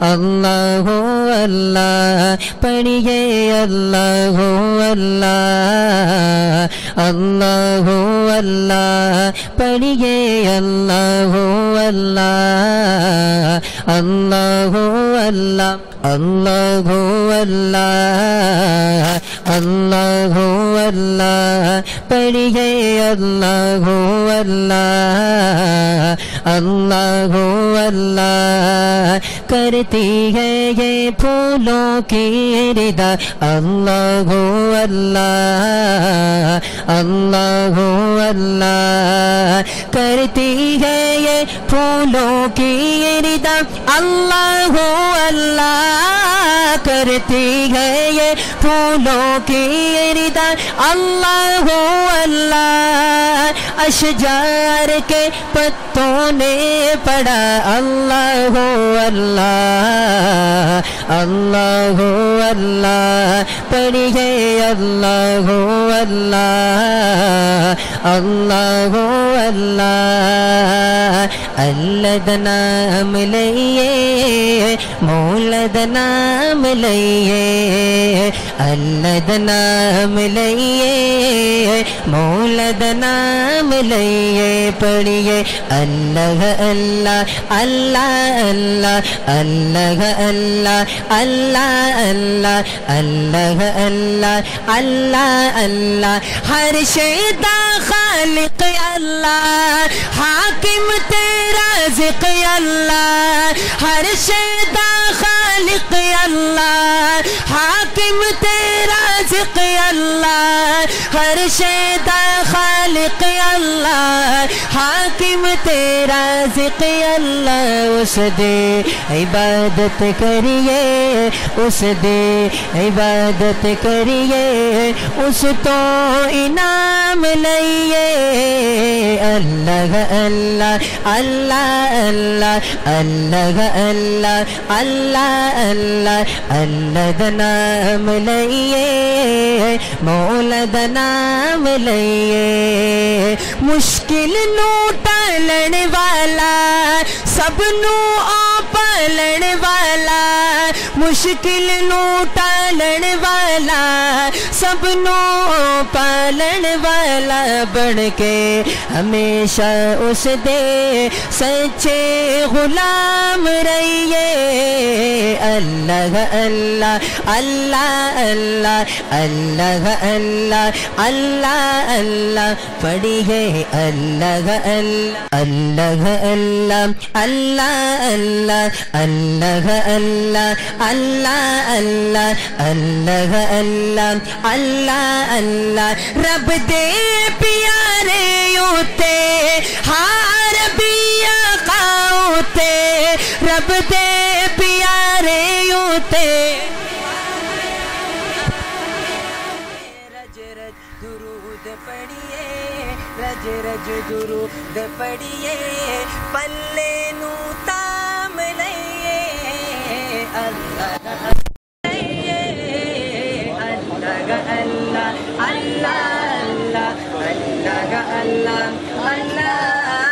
اللہ اللہ پڑھیے اللہ اللہ اللہ اللہ پڑھیے اللہ اللہ اللہ اللہ اللہ اللہ اللہ اللہ پڑھیے اللہ اللہ اللہ اللہ کرتی ہے یہ پھولوں کی ردا اللہ اللہ اللہ اللہ کرتی ہے یہ پھولوں کی ردا اللہ اللہ کرتی ہے یہ پھولوں کی ردا اللہ اللہ اشجار کے پتوں نے پڑھا اللہ اللہ اللہ اللہ پڑھیے اللہ اللہ اللہ اللہ اللہ نام لئیے مولد نام لئیے اللہ نام لئیے مولد نام لئیے پڑھیے اللہ اللہ اللہ اللہ اللہ اللہ اللہ اللہ اللہ اللہ اللہ ہر شیدا خالق اللہ حاکم تیرا رازق اللہ ہر شیدا خالق اللہ حاکم تیرا رازق اللہ ہر شیدا خالق اللہ حاکم تیرا رازق اللہ اس دے عبادت کریے اس دے عبادت کریے اس تو انعام لئیے اللہ اللہ اللہ اللہ اللہ اللہ اللہ اللہ اللہ نام لئیے مولد نام لئیے مشکل نو ٹالن والا سب نو پالن والا مشکل نو ٹالن والا سب نو پالن والا بڑھ کے ہمیشہ اس دے سچے غلام رہیے اللہ اللہ اللہ اللہ اللہ اللہ اللہ اللہ پڑھیے اللہ اللہ اللہ اللہ اللہ اللہ اللہ اللہ اللہ اللہ اللہ اللہ اللہ اللہ رب دے پیارے ہوتے ہار بھی آقا ہوتے رب دے پیارے ہوتے رج رج درود پڑھیے رج رج درود پڑھیے پلے نو تام لئیے اللہ اللہ اللہ اللہ اللہ اللہ